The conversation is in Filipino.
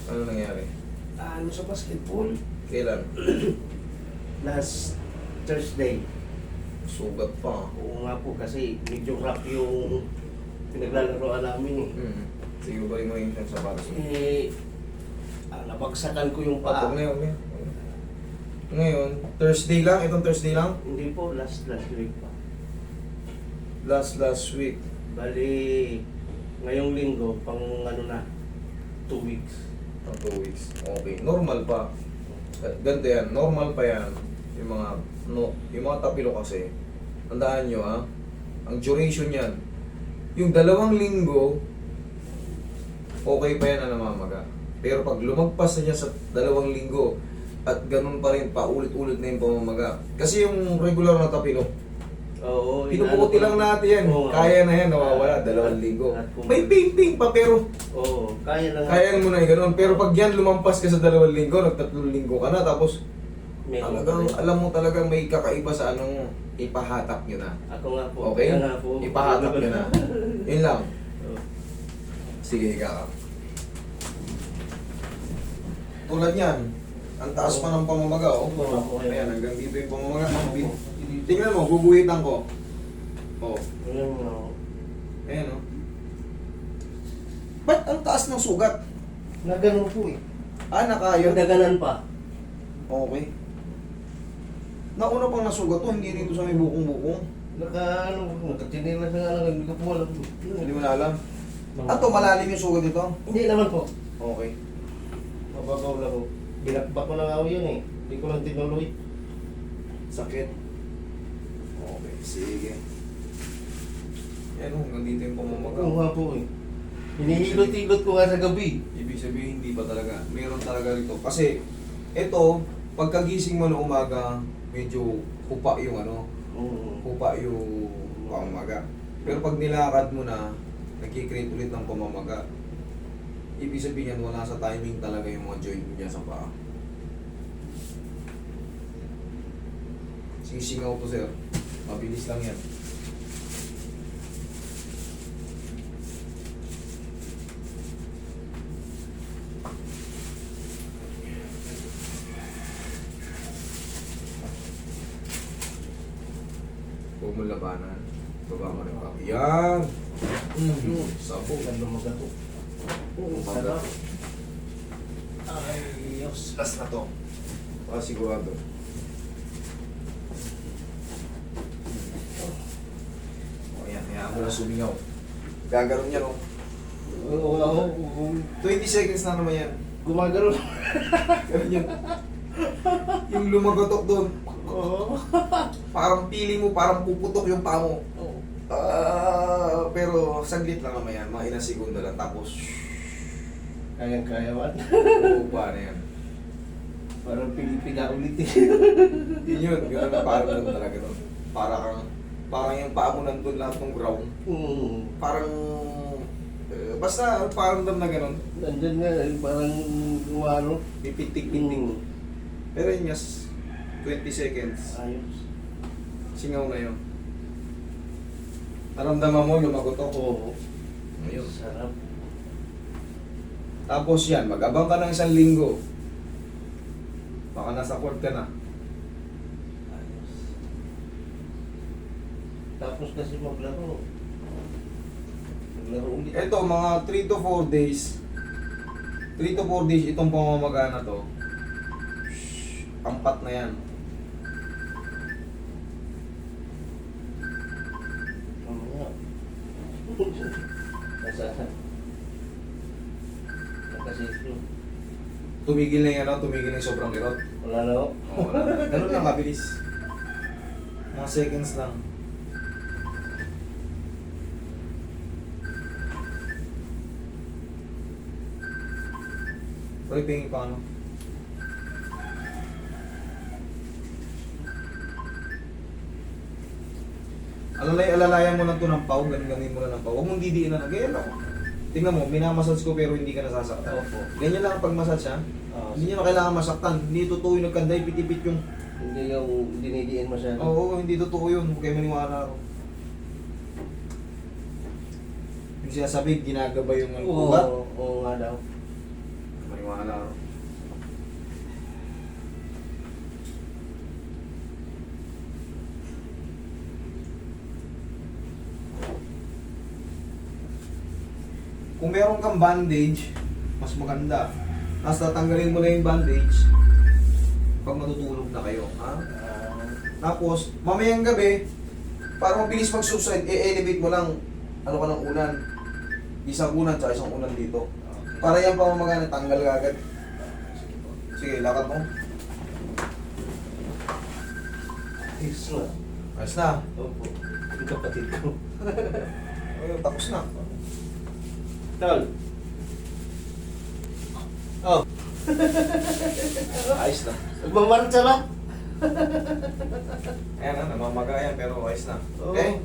Ano nangyari? Ano sa basketball? Kailan? Last Thursday. Sugat pa. Oo nga po kasi medyo rough yung pinaglalaroan namin eh. Sige ba mo yung sapatos mo? Nabagsakan ko yung Patong paa. na yun. Ngayon, Thursday lang? Itong Thursday lang? Hindi po, last week pa. Last week. Bali, ngayong linggo, pang ano na, 2 weeks. Ang 2 weeks. Okay. Normal pa. Ganito yan. Normal pa yan. Yung mga tapilo kasi. Tandaan nyo ha. Ang duration yan. Yung 2 linggo, okay pa yan na namamaga. Pero pag lumagpas na niya sa 2 linggo, at ganun pa rin, paulit-ulit na yung pamamaga. Kasi yung regular na tapilo, Oo. pinuputi lang natin yan. Oo. Kaya na yan, nawawala, 2 linggo. May painting pa, pero Oo, kaya na nga. kaya mo na yung ganun. Pero pag yan lumampas ka sa 2 linggo, nag-3 linggo ka na, tapos Meron talagang, pa rin. alam mo talagang may kakaiba sa anong ipahatak nyo na. Ako nga po. Okay? Kaya nga po. Ipahatak nyo na. Yun lang. Oo. Sige, higa ka. Tulad yan, ang taas pa ng pamamaga, oh. Oo. Ayan, hanggang dito yung pamamaga. Tingnan mo, guguhitan ko. Oh, Ayun nga. ayan, oh. Ba't ang taas ng sugat? Na ganun po eh. Nakayod. Nagdaganan pa. Okay. Nauna pang nasugat to, hindi dito sa may bukong-bukong. Nagkatinilas na nga lang, hindi ko po alam. Hindi mo na alam. Malalim yung sugat dito? Hindi naman po. Okay. Mababaw lang po. Binakbak ko na nga ako yun eh. Hindi ko lang tinuloy. Sakit. Okay, sige. Yan o, hanggang dito yung pamamaga. Oo nga po eh. Hinihilot-hilot ko nga sa gabi. Ibig sabihin, hindi pa talaga. Meron talaga rito. Kasi, ito, pagkagising mo na umaga, medyo hupa yung hupa yung pamamaga. Pero pag nilakad mo na, nagkikreate ulit ng pamamaga. Ibig sabihin yan, wala sa timing talaga yung mga joint niya sa paa. Sisingaw to, sir. Mabilis lang yan. Huwag mo labanan. Baba mo rin pa. Yan! Sabog. Ganda magato. Oo, sarap. Ay, Diyos. Last na to. Para sigurado. O yan, hayaan mo na sumingaw. Gagaroon yan, oh. Oo, oo. 20 seconds na naman yan. Gumagano. Ganun yun. Yung lumagatok doon, Oo. parang pili mo, parang puputok yung paa mo. Oo. Pero saglit lang naman yan, mga ilang segundo lang. Tapos, Kayang-kaya man. uupa na yan. Parang pinipiga ulit eh. Yun yun, yun ang parang doon talaga doon. Parang yung paa mo nandun lahat ng ground. Parang, basta parang doon na gano'n. Nandyan nga, parang gumano. Pipitik-pitik. Pero yun yes, 20 seconds. Ayos. Singaw na yun. Naramdaman mo, lumagotok. Oo. Ayun. Sarap. Tapos yan, mag-abang ka ng 1 linggo. Baka nasa court ka na. Ayos. Tapos kasi maglaro. Maglaro ulit. Ito, mga 3 to 4 days. 3 to 4 days, itong pamamaga na to. Ampat na yan. Mamaya. Nakasislo. Tumigil na yan, tumigil na yung sobrang kirot. Wala na ako. Oh, wala na. Ganun lang kabilis. Mga seconds lang. Pwede tingin pa ano? Alalayan mo lang ito ng pau, ganin mo lang ng pau. Huwag mong didiin na, ganyan ako. Tingnan mo, minamassage ko pero hindi ka nasasaktan. Opo. Ganyan lang ang pag-massage ha. Ah, Hindi nyo na kailangan masaktan. Hindi totoo yung nagkanday, pitipit yung... Hindi yung dinidiin masyado. Oo, hindi totoo yun. Huwag kayo maniwala ako. Yung sinasabi, ginagabay yung Oo, ugat. oo nga daw. Maniwala Tama na. Kung meron kang bandage, mas maganda. Tapos tatanggalin mo na yung bandage pag matutulog na kayo. Ha? Tapos, mamayang gabi, para mabilis mag-subside, i-elevate mo lang, ano ka ng unan. Isang unan, tsaka isang unan dito. Para yan pamamaga na tanggal ka agad. Sige, lakad mo. Ayos na. Ayos na. Opo. Yung kapatid ko. Ayun, tapos na. Tol. Oh. Ayos na. Nagmamarcha na. Ayan na, namamaga yan, pero ayos na. Oo. Okay?